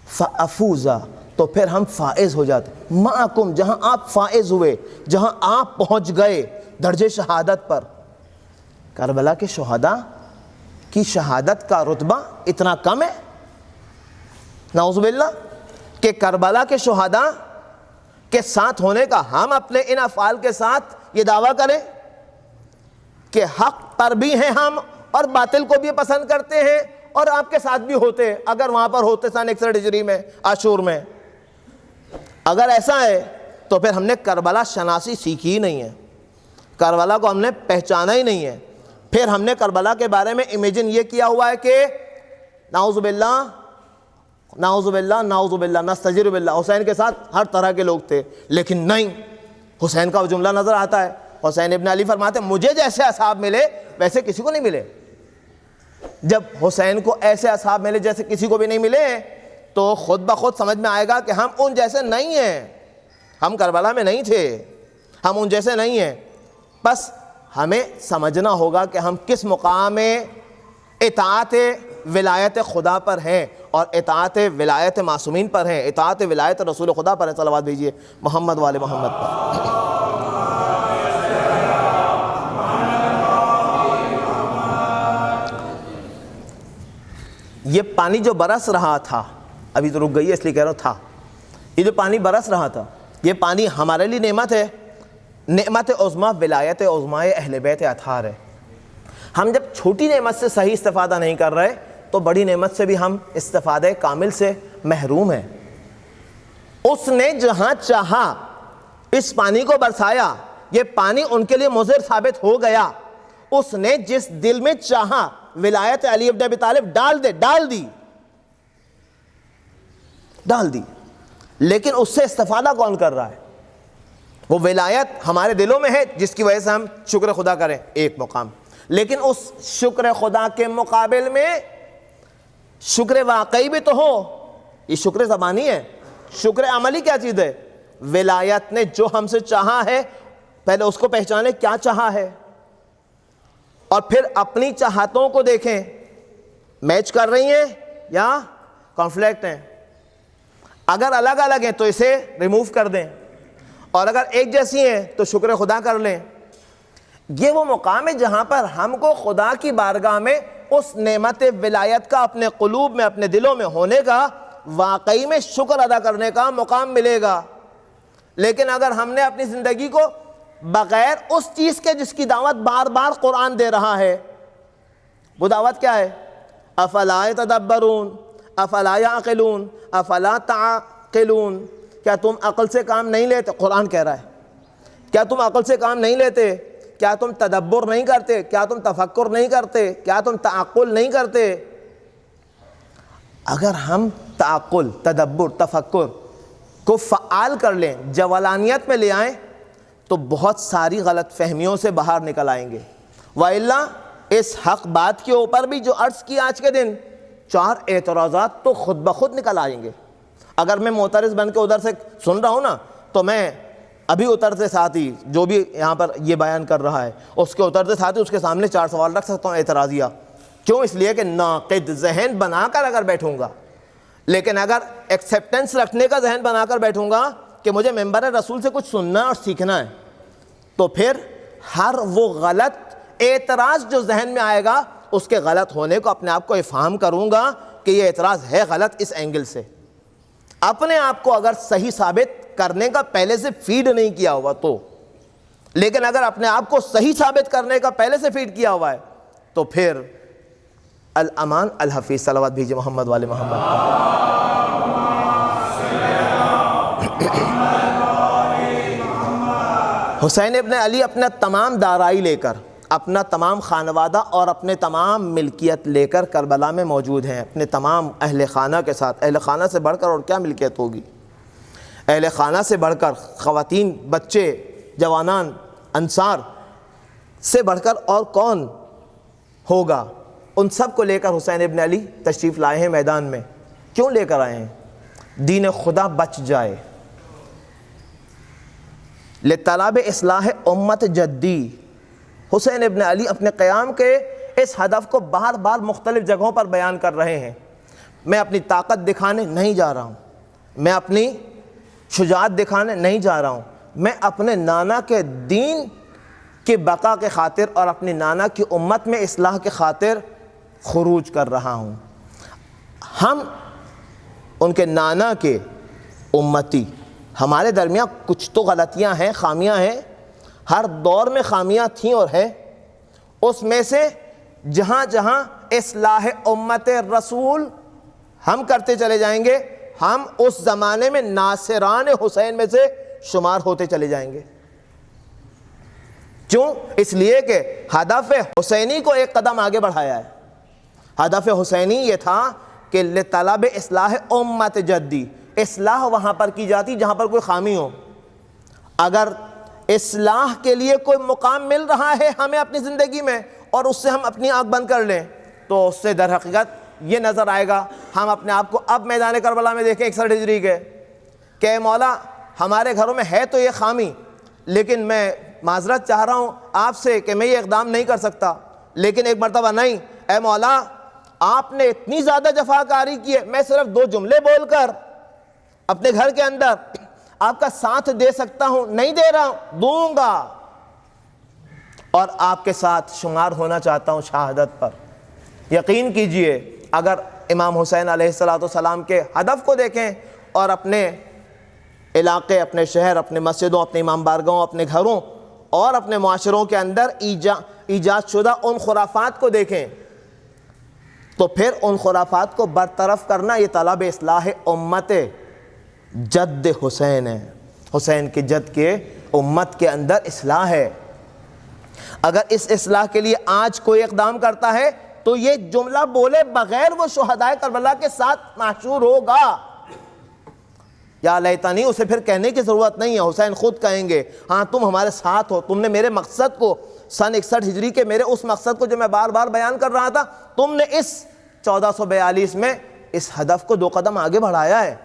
فافوزا, تو پھر ہم فائز ہو جاتے. معکم, جہاں آپ فائز ہوئے, جہاں آپ پہنچ گئے درجے شہادت پر. کربلا کے شہداء کی شہادت کا رتبہ اتنا کم ہے, نعوذ باللہ, کہ کربلا کے شہداء کے ساتھ ہونے کا ہم اپنے ان افعال کے ساتھ یہ دعویٰ کریں کہ حق پر بھی ہیں ہم اور باطل کو بھی پسند کرتے ہیں, اور آپ کے ساتھ بھی ہوتے اگر وہاں پر ہوتے سن 61 ہجری میں عاشور میں. اگر ایسا ہے تو پھر ہم نے کربلا شناسی سیکھی ہی نہیں ہے, کربلا کو ہم نے پہچانا ہی نہیں ہے. پھر ہم نے کربلا کے بارے میں امیجن یہ کیا ہوا ہے کہ نعوذ باللہ, نعوذ باللہ, نعوذ باللہ, نستجیر باللہ, حسین کے ساتھ ہر طرح کے لوگ تھے. لیکن نہیں, حسین کا وہ جملہ نظر آتا ہے, حسین ابن علی فرماتے ہیں مجھے جیسے اصحاب ملے ویسے کسی کو نہیں ملے. جب حسین کو ایسے اصحاب ملے جیسے کسی کو بھی نہیں ملے, تو خود بخود سمجھ میں آئے گا کہ ہم ان جیسے نہیں ہیں, ہم کربلا میں نہیں تھے, ہم ان جیسے نہیں ہیں. بس ہمیں سمجھنا ہوگا کہ ہم کس مقام اطاعت ولایت خدا پر ہیں اور اطاعت ولایت معصومین پر ہیں, اطاعت ولایت رسول خدا پر ہیں. صلوات بھیجیے محمد والے محمد پر. یہ پانی جو برس رہا تھا، ابھی تو رک گئی ہے اس لیے کہہ رہا ہوں تھا، یہ جو پانی برس رہا تھا یہ پانی ہمارے لیے نعمت ہے، نعمت عظمیٰ ولایت عظمیٰ اہل بیت اطہار ہے۔ ہم جب چھوٹی نعمت سے صحیح استفادہ نہیں کر رہے تو بڑی نعمت سے بھی ہم استفادہ کامل سے محروم ہیں۔ اس نے جہاں چاہا اس پانی کو برسایا، یہ پانی ان کے لیے مضر ثابت ہو گیا۔ اس نے جس دل میں چاہا ولایت علی ابن ابی طالب ڈال دی، لیکن اس سے استفادہ کون کر رہا ہے؟ وہ ولایت ہمارے دلوں میں ہے جس کی وجہ سے ہم شکر خدا کریں ایک مقام، لیکن اس شکر خدا کے مقابل میں شکر واقعی بھی تو ہو۔ یہ شکر زبانی ہے، شکر عملی کیا چیز ہے؟ ولایت نے جو ہم سے چاہا ہے پہلے اس کو پہچانے کیا چاہا ہے، اور پھر اپنی چاہتوں کو دیکھیں میچ کر رہی ہیں یا کانفلکٹ ہیں۔ اگر الگ الگ ہیں تو اسے ریموو کر دیں، اور اگر ایک جیسی ہیں تو شکر خدا کر لیں۔ یہ وہ مقام ہے جہاں پر ہم کو خدا کی بارگاہ میں اس نعمت ولایت کا اپنے قلوب میں اپنے دلوں میں ہونے کا واقعی میں شکر ادا کرنے کا مقام ملے گا۔ لیکن اگر ہم نے اپنی زندگی کو بغیر اس چیز کے جس کی دعوت بار بار قرآن دے رہا ہے، وہ دعوت کیا ہے؟ افلا یتدبرون افلا یعقلون افلا تعقلون، کیا تم عقل سے کام نہیں لیتے؟ قرآن کہہ رہا ہے کیا تم عقل سے کام نہیں لیتے؟ کیا تم تدبر نہیں کرتے؟ کیا تم تفکر نہیں کرتے؟ کیا تم تعقل نہیں کرتے؟ اگر ہم تعقل، تدبر، تفکر کو فعال کر لیں، جولانیت میں لے آئیں، تو بہت ساری غلط فہمیوں سے باہر نکل آئیں گے۔ وَإِلَّا اس حق بات کے اوپر بھی جو عرض کی آج کے دن 4 اعتراضات تو خود بخود نکل آئیں گے۔ اگر میں معترض بن کے ادھر سے سن رہا ہوں نا تو میں ابھی اترتے ساتھ ہی جو بھی یہاں پر یہ بیان کر رہا ہے اس کے اترتے ساتھ ہی اس کے سامنے 4 سوال رکھ سکتا ہوں اعتراضیہ۔ کیوں؟ اس لیے کہ ناقد ذہن بنا کر اگر بیٹھوں گا، لیکن اگر ایکسیپٹنس رکھنے کا ذہن بنا کر بیٹھوں گا کہ مجھے ممبر رسول سے کچھ سننا اور سیکھنا ہے، تو پھر ہر وہ غلط اعتراض جو ذہن میں آئے گا اس کے غلط ہونے کو اپنے آپ کو افہام کروں گا کہ یہ اعتراض ہے غلط اس اینگل سے۔ اپنے آپ کو اگر صحیح ثابت کرنے کا پہلے سے فیڈ نہیں کیا ہوا تو، لیکن اگر اپنے آپ کو صحیح ثابت کرنے کا پہلے سے فیڈ کیا ہوا ہے تو پھر الامان الحفیظ، صلوات بھیجے محمد والے محمد۔ حسین ابن علی اپنا تمام دارائی لے کر، اپنا تمام خانوادہ اور اپنے تمام ملکیت لے کر کربلا میں موجود ہیں، اپنے تمام اہل خانہ کے ساتھ۔ اہل خانہ سے بڑھ کر اور کیا ملکیت ہوگی؟ اہل خانہ سے بڑھ کر خواتین، بچے، جوانان، انصار سے بڑھ کر اور کون ہوگا؟ ان سب کو لے کر حسین ابن علی تشریف لائے ہیں میدان میں۔ کیوں لے کر آئے ہیں؟ دین خدا بچ جائے، لطلب اصلاح امت جدی۔ حسین ابن علی اپنے قیام کے اس ہدف کو بار بار مختلف جگہوں پر بیان کر رہے ہیں۔ میں اپنی طاقت دکھانے نہیں جا رہا ہوں، میں اپنی شجاعت دکھانے نہیں جا رہا ہوں، میں اپنے نانا کے دین کی بقا کے خاطر اور اپنی نانا کی امت میں اصلاح کے خاطر خروج کر رہا ہوں۔ ہم ان کے نانا کے امتی، ہمارے درمیان کچھ تو غلطیاں ہیں، خامیاں ہیں، ہر دور میں خامیاں تھیں اور ہیں۔ اس میں سے جہاں جہاں اصلاح امت رسول ہم کرتے چلے جائیں گے، ہم اس زمانے میں ناصران حسین میں سے شمار ہوتے چلے جائیں گے۔ کیوں؟ اس لیے کہ ہدف حسینی کو ایک قدم آگے بڑھایا ہے۔ ہدف حسینی یہ تھا کہ لطلب اصلاح امت جدی، اصلاح وہاں پر کی جاتی جہاں پر کوئی خامی ہو۔ اگر اصلاح کے لیے کوئی مقام مل رہا ہے ہمیں اپنی زندگی میں اور اس سے ہم اپنی آنکھ بند کر لیں تو اس سے در حقیقت یہ نظر آئے گا، ہم اپنے آپ کو اب میدان کربلا میں دیکھیں 61 ہجری کے، کہ اے مولا ہمارے گھروں میں ہے تو یہ خامی، لیکن میں معذرت چاہ رہا ہوں آپ سے کہ میں یہ اقدام نہیں کر سکتا، لیکن ایک مرتبہ نہیں، اے مولا آپ نے اتنی زیادہ جفاکاری کی ہے، میں صرف 2 جملے بول کر اپنے گھر کے اندر آپ کا ساتھ دے سکتا ہوں، نہیں دے رہا ہوں، دوں گا، اور آپ کے ساتھ شمار ہونا چاہتا ہوں شہادت پر۔ یقین کیجئے اگر امام حسین علیہ السلام کے ہدف کو دیکھیں اور اپنے علاقے، اپنے شہر، اپنے مسجدوں، اپنے امام بارگاہوں، اپنے گھروں اور اپنے معاشروں کے اندر ایجاد شدہ ان خرافات کو دیکھیں، تو پھر ان خرافات کو برطرف کرنا یہ طلب اصلاح امت جد حسین ہے۔ حسین کے جد کے امت کے اندر اصلاح ہے۔ اگر اس اصلاح کے لیے آج کوئی اقدام کرتا ہے تو یہ جملہ بولے بغیر وہ شہدائے کربلا کے ساتھ محشور ہوگا۔ یا لیتنی، اسے پھر کہنے کی ضرورت نہیں ہے، حسین خود کہیں گے ہاں تم ہمارے ساتھ ہو، تم نے میرے مقصد کو سن 61 ہجری کے میرے اس مقصد کو جو میں بار بار بیان کر رہا تھا، تم نے اس 1442 میں اس ہدف کو 2 قدم آگے بڑھایا ہے،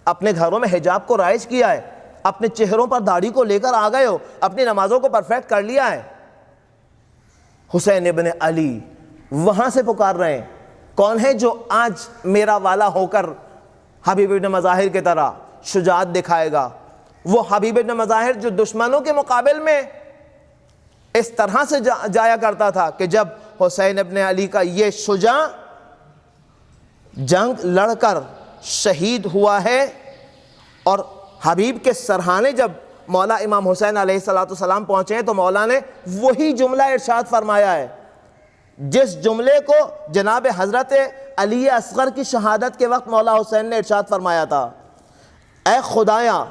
اپنے گھروں میں حجاب کو رائج کیا ہے، اپنے چہروں پر داڑھی کو لے کر آ گئے ہو، اپنی نمازوں کو پرفیکٹ کر لیا ہے۔ حسین ابن علی وہاں سے پکار رہے ہیں، کون ہے جو آج میرا والا ہو کر حبیب ابن مظاہر کی طرح شجاعت دکھائے گا؟ وہ حبیب ابن مظاہر جو دشمنوں کے مقابل میں اس طرح سے جایا کرتا تھا کہ جب حسین ابن علی کا یہ شجاع جنگ لڑ کر شہید ہوا ہے، اور حبیب کے سرحانے جب مولا امام حسین علیہ السلام پہنچے ہیں تو مولا نے وہی جملہ ارشاد فرمایا ہے جس جملے کو جناب حضرت علی اصغر کی شہادت کے وقت مولا حسین نے ارشاد فرمایا تھا، اے خدایا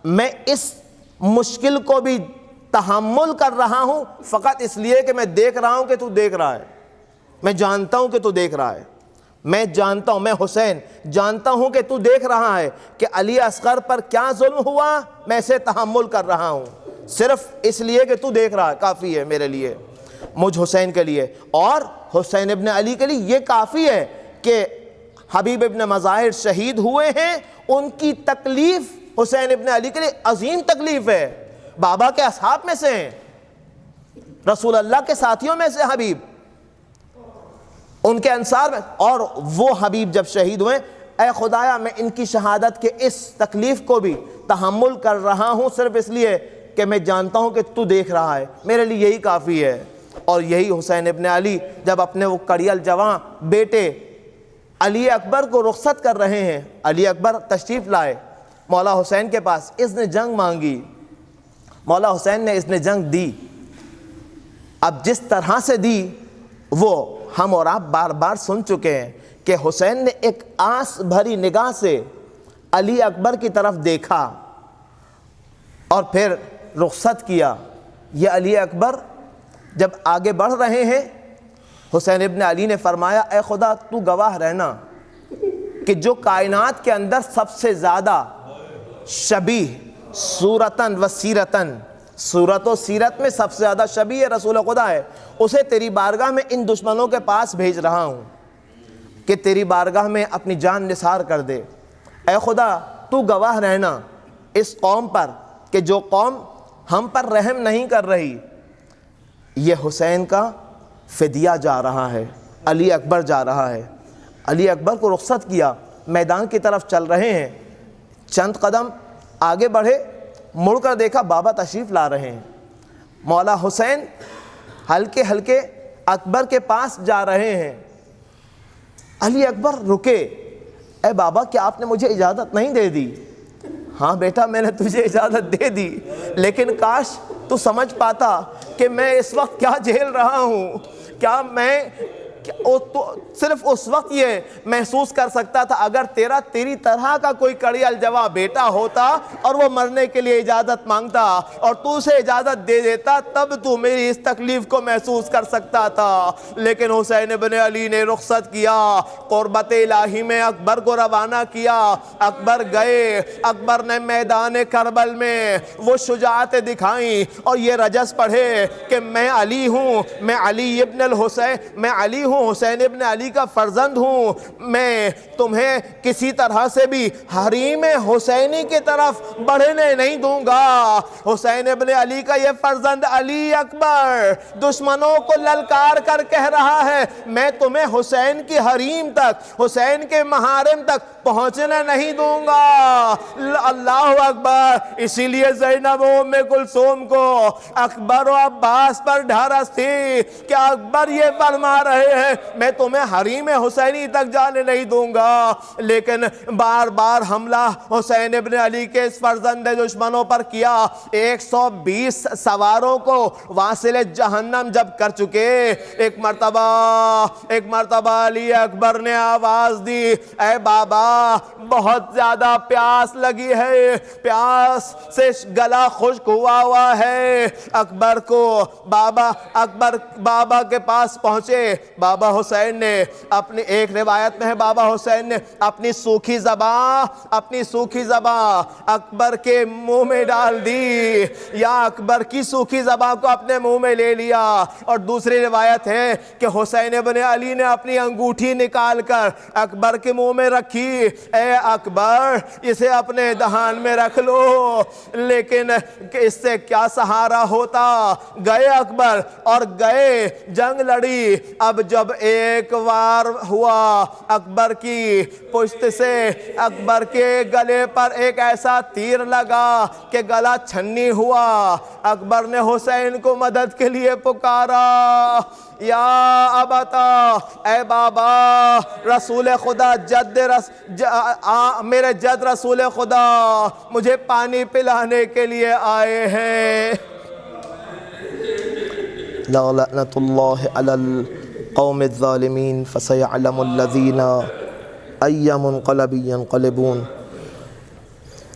میں اس مشکل کو بھی تحمل کر رہا ہوں فقط اس لیے کہ میں دیکھ رہا ہوں کہ تو دیکھ رہا ہے، میں جانتا ہوں کہ تو دیکھ رہا ہے، میں جانتا ہوں، میں حسین جانتا ہوں کہ تو دیکھ رہا ہے کہ علی اصغر پر کیا ظلم ہوا، میں اسے تحمل کر رہا ہوں صرف اس لیے کہ تو دیکھ رہا ہے، کافی ہے میرے لیے، مجھ حسین کے لیے اور حسین ابن علی کے لیے یہ کافی ہے کہ حبیب ابن مظاہر شہید ہوئے ہیں، ان کی تکلیف حسین ابن علی کے لیے عظیم تکلیف ہے، بابا کے اصحاب میں سے ہیں، رسول اللہ کے ساتھیوں میں سے حبیب، ان کے انصار میں، اور وہ حبیب جب شہید ہوئے، اے خدایا میں ان کی شہادت کے اس تکلیف کو بھی تحمل کر رہا ہوں صرف اس لیے کہ میں جانتا ہوں کہ تو دیکھ رہا ہے، میرے لیے یہی کافی ہے۔ اور یہی حسین ابن علی جب اپنے وہ کڑیل جواں بیٹے علی اکبر کو رخصت کر رہے ہیں، علی اکبر تشریف لائے مولا حسین کے پاس، اذن جنگ مانگی، مولا حسین نے اذن جنگ دی، اب جس طرح سے دی وہ ہم اور آپ بار بار سن چکے ہیں کہ حسین نے ایک آس بھری نگاہ سے علی اکبر کی طرف دیکھا اور پھر رخصت کیا۔ یہ علی اکبر جب آگے بڑھ رہے ہیں، حسین ابن علی نے فرمایا اے خدا تو گواہ رہنا کہ جو کائنات کے اندر سب سے زیادہ شبیہ صورتاً و سیرتاً، صورت و سیرت میں سب سے زیادہ شبیہ رسول خدا ہے، اسے تیری بارگاہ میں ان دشمنوں کے پاس بھیج رہا ہوں کہ تیری بارگاہ میں اپنی جان نثار کر دے۔ اے خدا تو گواہ رہنا اس قوم پر کہ جو قوم ہم پر رحم نہیں کر رہی، یہ حسین کا فدیہ جا رہا ہے، علی اکبر جا رہا ہے۔ علی اکبر کو رخصت کیا، میدان کی طرف چل رہے ہیں، چند قدم آگے بڑھے، مڑ کر دیکھا بابا تشریف لا رہے ہیں، مولا حسین ہلکے ہلکے اکبر کے پاس جا رہے ہیں۔ علی اکبر رکے، اے بابا کیا آپ نے مجھے اجازت نہیں دے دی؟ ہاں بیٹا میں نے تجھے اجازت دے دی، لیکن کاش تو سمجھ پاتا کہ میں اس وقت کیا جھیل رہا ہوں، کیا میں صرف اس وقت یہ محسوس کر سکتا تھا اگر تیری طرح کا کوئی کڑی الجوا بیٹا ہوتا اور وہ مرنے کے لیے اجازت مانگتا اور تو اسے اجازت دے دیتا تب تو میری اس تکلیف کو محسوس کر سکتا تھا۔ لیکن حسین ابن علی نے رخصت کیا، قربت الہی میں اکبر کو روانہ کیا، اکبر گئے، اکبر نے میدان کربل میں وہ شجاعتیں دکھائیں اور یہ رجس پڑھے کہ میں علی ہوں، میں علی ابن الحسین، میں علی ہوں، حسین ابن علی کا فرزند ہوں، میں تمہیں کسی طرح سے بھی حریم حسینی کی طرف بڑھنے نہیں دوں گا۔ حسین ابن علی کا یہ فرزند علی اکبر دشمنوں کو للکار کر کہہ رہا ہے میں تمہیں حسین کی حریم تک، حسین کے محارم تک پہنچنے نہیں دوں گا۔ اللہ اکبر۔ اسی لیے زینب و ام کلثوم کو اکبر و عباس پر ڈھارس تھی کہ اکبر یہ فرما رہے ہیں میں تمہیں حریم حسینی تک جانے نہیں دوں گا۔ لیکن بار بار حملہ حسین ابن علی کے اس فرزند دشمنوں پر کیا۔ 120 سواروں کو واصل جہنم جب کر چکے، ایک مرتبہ علی اکبر نے آواز دی، اے بابا بہت زیادہ پیاس لگی ہے، پیاس سے گلا خشک ہوا ہے۔ اکبر کو بابا کے پاس پہنچے۔ بابا حسین نے اپنی ایک روایت میں ہے، بابا حسین نے اپنی سوکھی زبان اکبر کے منہ میں ڈال دی، یا اکبر کی سوکھی زبان کو اپنے منہ میں لے لیا۔ اور دوسری روایت ہے کہ حسین ابن علی نے اپنی انگوٹھی نکال کر اکبر کے منہ میں رکھی، اے اکبر اسے اپنے دہان میں رکھ لو۔ لیکن اس سے کیا سہارا ہوتا؟ گئے اکبر اور گئے، جنگ لڑی۔ اب جب ایک وار ہوا، اکبر کی پشت سے اکبر کے گلے پر ایک ایسا تیر لگا کہ گلا چھنی ہوا۔ اکبر نے حسین کو مدد کے لیے پکارا، یا ابتا، اے بابا، رسول خدا میرے جد رسول خدا مجھے پانی پلانے کے لیے آئے ہیں۔ لعنت اللہ علی القوم الظالمین فسیعلم الذین ای منقلب ینقلبون۔